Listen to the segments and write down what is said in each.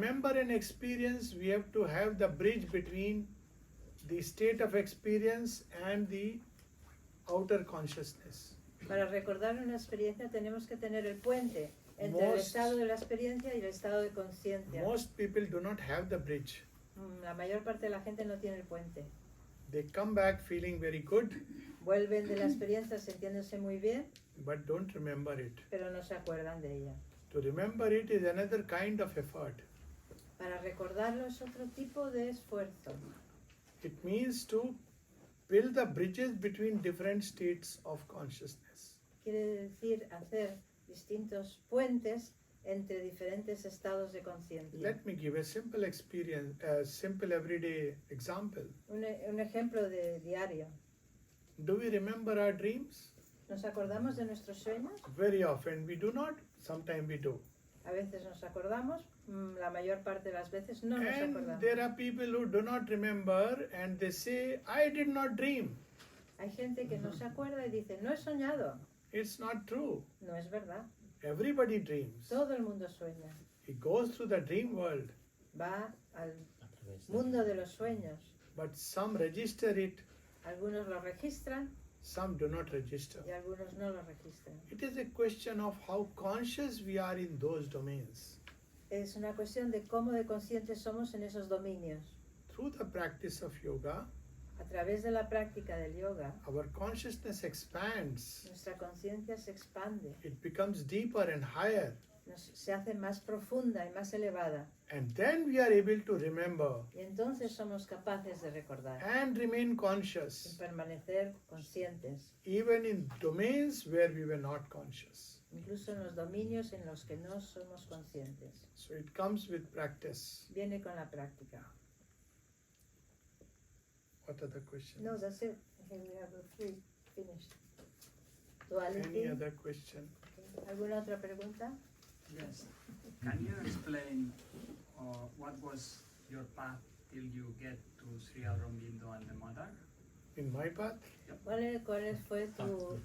remember an experience, we have to have the bridge between the state of experience and the outer consciousness. Para recordar una experiencia tenemos que tener el puente entre el estado de la experiencia y el estado de conciencia. Most people do not have the bridge. La mayor parte de la gente no tiene el puente. They come back feeling very good, Vuelven de la experiencia sintiéndose muy bien, but don't remember it. pero no se acuerdan de ella. To remember it is another kind of effort. Para recordarlo es otro tipo de esfuerzo. It means to build the bridges between different states of consciousness. Quiere decir hacer distintos puentes entre diferentes estados de conciencia. Let me give a simple experience, a simple everyday example. Un ejemplo de diario. Do we remember our dreams? ¿Nos acordamos de nuestros sueños? Very often we do not, sometimes we do. A veces nos acordamos, la mayor parte de las veces no nos And acordamos. there are people who do not remember and they say, I did not dream. Hay gente que no se acuerda y dice, no he soñado. It's not true. No es verdad. Everybody dreams. Todo el mundo sueña. He goes through the dream world, Va al mundo de los sueños. but some register it, Algunos lo registran some do not register. y algunos no lo registran. It is a question of how conscious we are in those domains. Es una cuestión de cómo de conscientes somos en esos dominios. Through the practice of yoga, A través de la práctica del yoga, our consciousness expands. nuestra conciencia se expande, It becomes deeper and higher. se hace más profunda y más elevada. And then we are able to remember Y entonces somos capaces de recordar and remain y conscious, permanecer conscientes, even in domains where we were not conscious. incluso en los dominios en los que no somos conscientes. So it comes with practice. Viene con la práctica. What other questions? No, that's it. I think we have the three finished. Duality. Any other question? ¿Alguna otra pregunta? Yes. Can you explain what was your path till you get to Sri Aurobindo and the Mother? In my path? ¿Cuál fue tu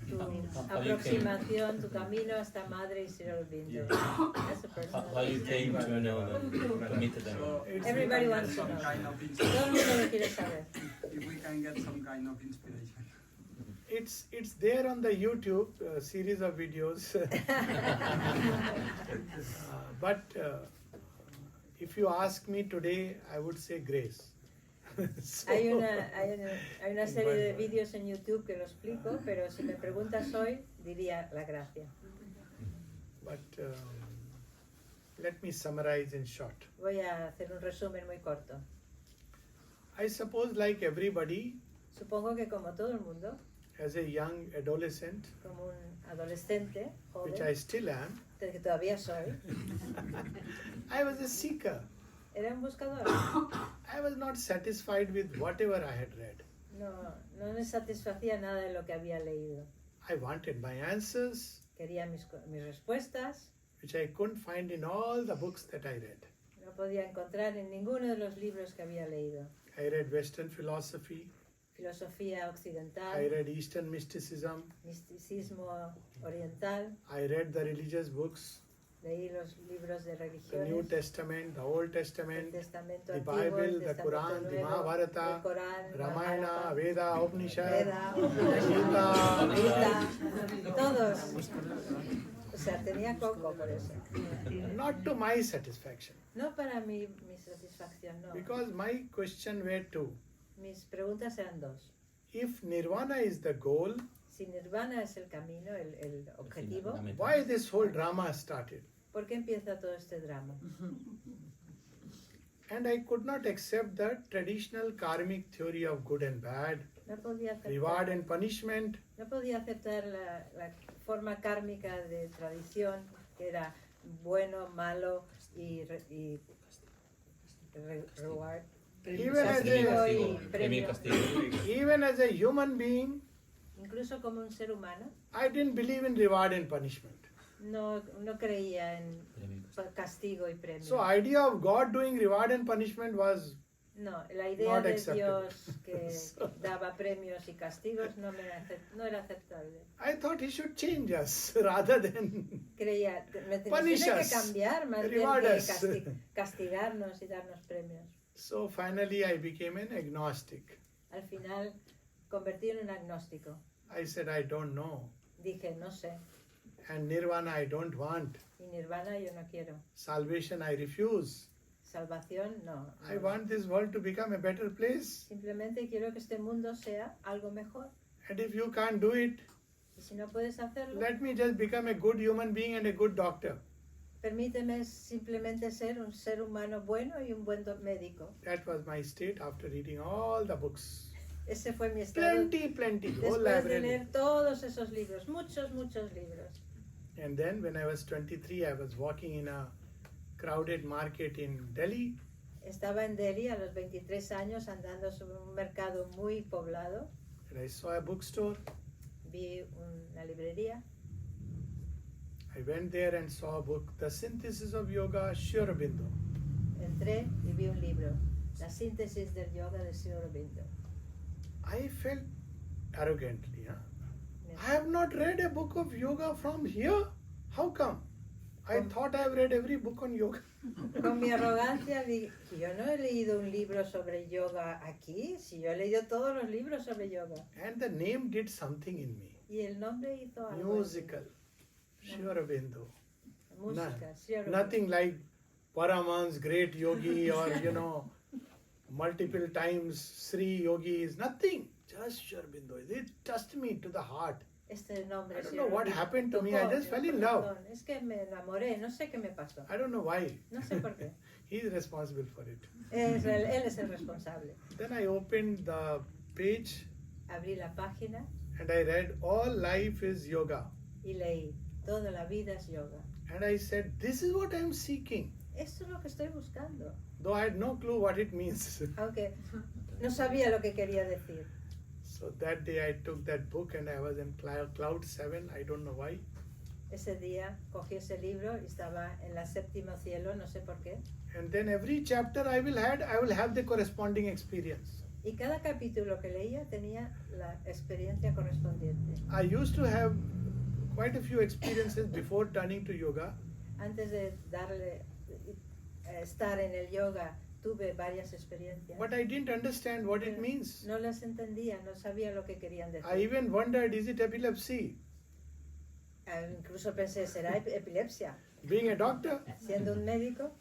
aproximación, tu camino hasta Madre y Sri Aurobindo? That's a personal How you came to know them, to meet them? So Everybody if we can wants get to some know. kind of Todo el mundo lo quiere saber. if we can get some kind of inspiration. It's there on the YouTube series of videos. But if you ask me today, I would say grace. So- Hay una serie de vídeos en YouTube que lo explico, pero si me preguntas hoy, diría la gracia. But let me summarize in short. Voy a hacer un resumen muy corto. I suppose, like everybody, Supongo que como todo el mundo, as a young adolescent, como un adolescente, which joven, I still am, del que todavía soy, I was a seeker. era un buscador. I was not satisfied with whatever I had read. No me satisfacía nada de lo que había leído. I wanted my answers, Quería mis respuestas, which I couldn't find in all the books that I read. no podía encontrar en ninguno de los libros que había leído. I read Western philosophy, Filosofía I occidental, read Eastern mysticism, misticismo oriental, I read the religious books, leí los libros de the New religiones, Testament, the Old el Testament, Testamento the Antiguo, Bible, el the Testamento Quran, the Nuevo, Mahabharata, el Corán, el Ramayana, Mahabharata, Veda, Upanishad, Veda, Gita, Gita, todos. O sea, tenía coco por eso. not to my satisfaction. No para mi satisfacción, no. Because my question were two. Mis preguntas eran dos. If nirvana is the goal, Si nirvana es el camino, el objetivo, why this whole drama started? ¿por qué empieza todo este drama? And I could not accept the traditional karmic theory of good and bad, No podía reward aceptar, and punishment, no podía aceptar la forma kármica de tradición, que era bueno, malo y reward. even as Castigo a, y premio. even as a human being, Incluso como un ser humano, I didn't believe in reward and punishment. no creía en castigo y premio. So idea of God doing reward and punishment was No, la idea Not de acceptable. Dios que daba premios y castigos no era aceptable. I thought he should change us rather than Creía, me Punish tiene que us, cambiar más bien reward que us. castigarnos y darnos premios. So finally I became an agnostic. Al final convertí en un agnóstico. I said I don't know. Dije, no sé. And nirvana I don't want. Y nirvana yo no quiero. Salvation I refuse. Salvación, no. I want this world to become a better place. Simplemente quiero que este mundo sea algo mejor. And if you can't do it, Y si no puedes hacerlo, let me just become a good human being and a good doctor. permíteme simplemente ser un ser humano bueno y un buen médico. That was my state after reading all the books. Ese fue mi estado Plenty, whole después de library. leer todos esos libros, muchos libros. And then when I was 23, I was walking in a crowded market in Delhi. Estaba en Delhi a los 23 años andando sobre un mercado muy poblado. And I saw a bookstore. Vi una librería. I went there and saw a book, The Synthesis of Yoga, Sri Aurobindo. Entré y vi un libro, La síntesis del yoga de Sri Aurobindo. I felt arrogantly, Me- I have not read a book of yoga from here. How come? I thought I have read every book on yoga. Con mi arrogancia vi, yo no he leído un libro sobre yoga aquí, si yo he leído todos los libros sobre yoga. And the name did something in me. Y el nombre hizo algo. en mí. Musical, Sri Aurobindo. Música, Sri Aurobindo. Nothing like Paramhan's great yogi or, multiple times Sri yogis. Nothing. Just Sri Aurobindo. It touched me to the heart. Este nombre. I don't Sri know what Aurobindo happened to me. I tocó just fell el in love. corazón. Es que me enamoré, no sé qué me pasó. I don't know why. No sé por qué. He is responsible for it. Él es el responsable. Then I opened the page Abrí la página and I read All Life is Yoga. y leí, toda la vida es yoga. And I said, this is what I am seeking. Esto es lo que estoy buscando. Though I had no clue what it means. Aunque no sabía lo que quería decir. So that day I took that book and I was in cloud 7. I don't know why. Ese día cogí ese libro y estaba en la séptimo cielo, no sé por qué. And then every chapter I will have the corresponding experience. Y cada capítulo que leía tenía la experiencia correspondiente. I used to have quite a few experiences before turning to yoga. Antes de estar en el yoga, tuve varias experiencias. But I didn't understand what it means. No las entendía, no sabía lo que querían decir. I even wondered, is it epilepsy? Incluso pensé, ¿será epilepsia? Being a doctor, Siendo un médico,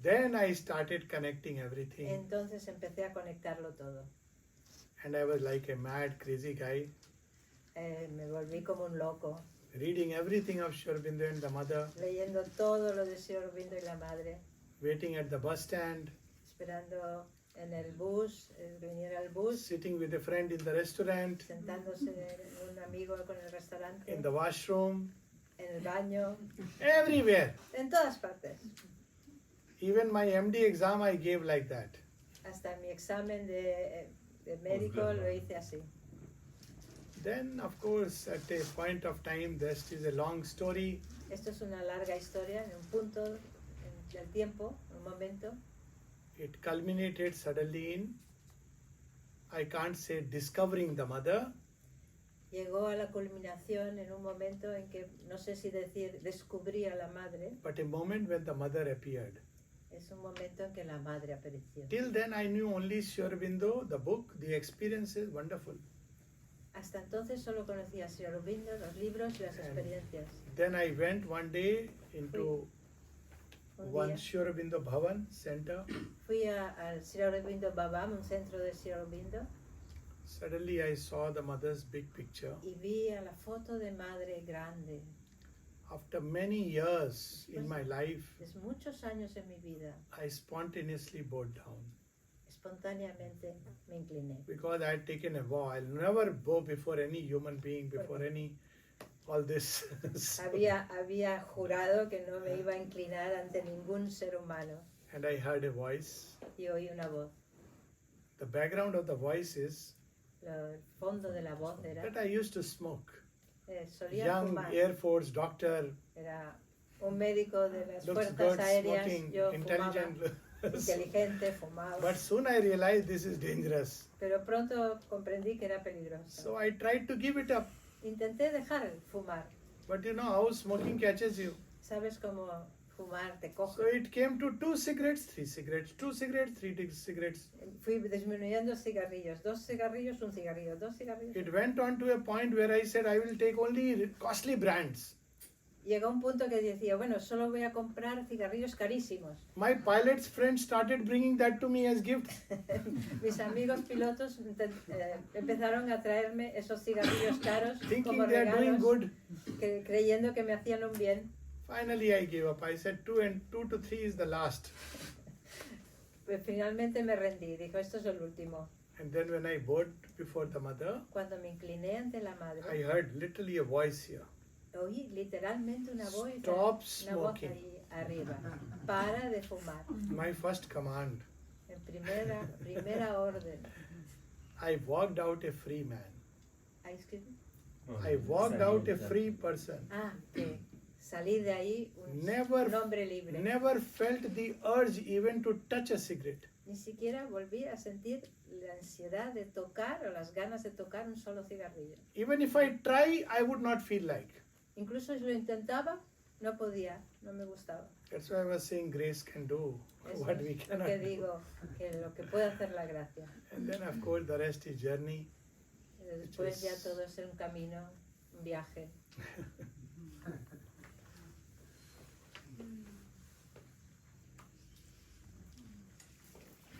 then I started connecting everything. entonces empecé a conectarlo todo. And I was like a mad, crazy guy, Me volví como un loco, reading everything of Sri Aurobindo and the mother, leyendo todo lo de Sri Aurobindo y la madre, waiting at the bus stand, esperando en el bus, que viniera el bus, sitting with a friend in the restaurant, sentándose un amigo con el restaurante, in the washroom, en el baño, everywhere. en todas partes. Even my MD exam I gave like that. Hasta mi examen de médico lo hice así. Then, of course, at a point of time, this is a long story. Esto es una larga historia, en un punto del tiempo, un momento. It culminated suddenly in, I can't say discovering the mother, Llegó a la culminación en un momento en que, no sé si decir, descubrí a la madre. but a moment when the mother appeared. Es un momento en que la madre apareció. Till then, I knew only Sri Aurobindo, the book, the experiences, wonderful. Hasta entonces solo conocía a Sri Aurobindo, los libros y las experiencias. Then I went one day into Un one día Sri Aurobindo Bhavan center. fui al Sri Aurobindo Bhavan, un centro de Sri Aurobindo, Suddenly, I saw the mother's big picture. y vi a la foto de madre grande. After many years in my life, Desde muchos años en mi vida, I spontaneously bowed down espontáneamente me incliné. because I had taken a vow. I'll never bow before any human being, before any all this. Había jurado que no me iba a inclinar ante ningún ser humano And I heard a voice. y oí una voz. The background of the voice is El fondo de la voz era, that I used to smoke. solía Young fumar. Air Force doctor, Era un médico de las looks fuerzas good, aéreas. smoking, Yo fumaba. intelligent. inteligente, fumaba. But soon I realized this is dangerous. Pero pronto comprendí que era peligroso. So I tried to give it up. Intenté dejar el fumar. But you know how smoking catches you. ¿Sabes cómo fumar te So coge? it came to 2 cigarettes, 3 cigarettes, 2 cigarettes, 3 cigarettes. Fui disminuyendo cigarrillos. 2 cigarrillos, 1 cigarrillo. 2 cigarrillos. It went on to a point where I said I will take only costly brands. Llegó un punto que decía, bueno, solo voy a comprar cigarrillos carísimos. My pilot's friends started bringing that to me as gifts. Mis amigos pilotos empezaron a traerme esos cigarrillos caros Thinking como they are doing regalos, good. creyendo que me hacían un bien. Finally I gave up. I said 2 to 3 is the last. Pues finalmente me rendí. Dijo, esto es el último. And then when I bowed before the mother, Cuando me incliné ante la madre, I heard literally a voice here. oí literalmente una voz, Stop una voz smoking. ahí arriba. Para de fumar. My first command. En primera orden. I walked out a free man. Ahí escribe. I walked out a free person. Ah, que salí de ahí un Never, hombre libre. never felt the urge even to touch a cigarette. Ni siquiera volví a sentir la ansiedad de tocar o las ganas de tocar un solo cigarrillo. Even if I try, I would not feel like. Incluso si lo intentaba, no podía, no me gustaba. That's why I was saying grace can do Eso what we es lo cannot que do. digo, que lo que puede hacer la gracia. And then of course the rest is journey. Después ya todo es un camino, un viaje.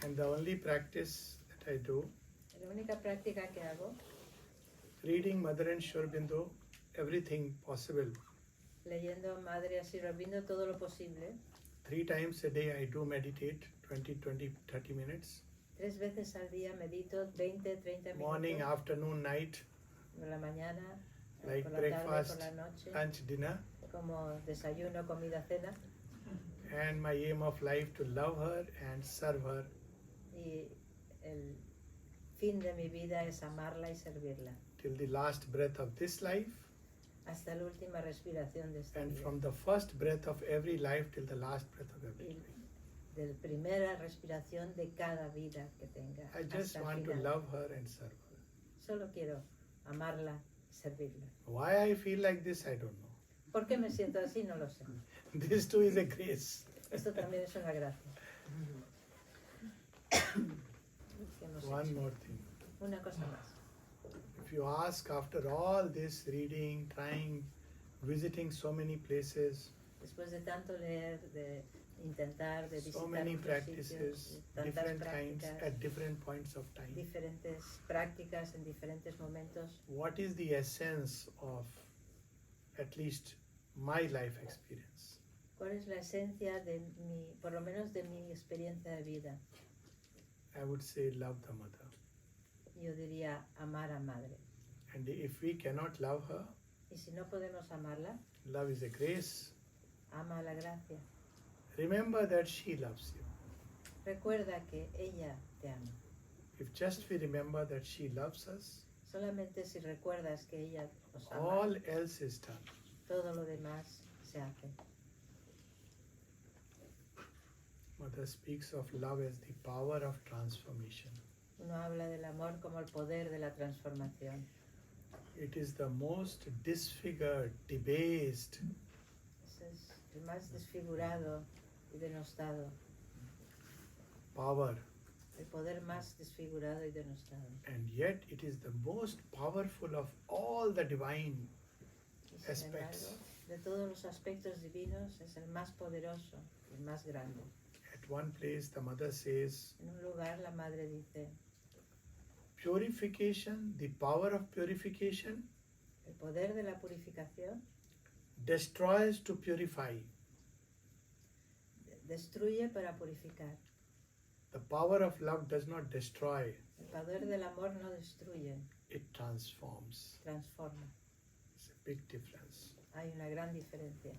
And the only practice that I do, La única práctica que hago, reading Mother and Sri Aurobindo, everything possible. leyendo Madre y Sri Aurobindo todo lo posible, 3 times a day I do meditate, 30 minutes. 3 veces al día medito 20-30 Morning, minutos, afternoon, night, por la mañana, like por la tarde, breakfast, por la noche, lunch, dinner. como desayuno, comida, cena. And my aim of life to love her and serve her. Y el fin de mi vida es amarla y servirla. Till the last breath of this life, Hasta la última respiración de esta and vida. from the first breath of every life till the last breath of every Y life. de la primera respiración de cada vida que tenga. I just hasta el want to final. love her and serve her. Solo quiero amarla y servirla. Why I feel like this, I don't know. ¿Por qué me siento así? No lo sé. This too is a grace. Esto también es una gracia. Que hemos One hecho. more thing. Una cosa más. If you ask after all this reading, trying, visiting so many places, Después de tanto leer, de intentar, de visitar so many muchos practices, sitios, tantas different kinds, prácticas, at different points of time, diferentes prácticas en diferentes momentos, what is the essence of at least my life experience? ¿cuál es la esencia de mi, por lo menos de mi experiencia de vida? I would say love the mother. Yo diría amar a madre. And if we cannot love her, Y si no podemos amarla, love is a grace. ama la gracia. Remember that she loves you. Recuerda que ella te ama. If just we remember that she loves us, Solamente si recuerdas que ella os ama, all else is done. todo lo demás se hace. Mother speaks of love as the power of transformation. Uno habla del amor como el poder de la transformación. It is the most disfigured, debased, Ese es el más desfigurado y denostado, power, el poder más desfigurado y denostado. and yet it is the most powerful of all the divine Y sin aspects. embargo, de todos los aspectos divinos es el más poderoso, el más grande. At one place, the mother says, En un lugar la madre dice, purification, the power of purification, el poder de la purificación destroys to purify. destruye para purificar. The power of love does not destroy, El poder del amor no destruye, it transforms. transforma. It's a big difference. Hay una gran diferencia.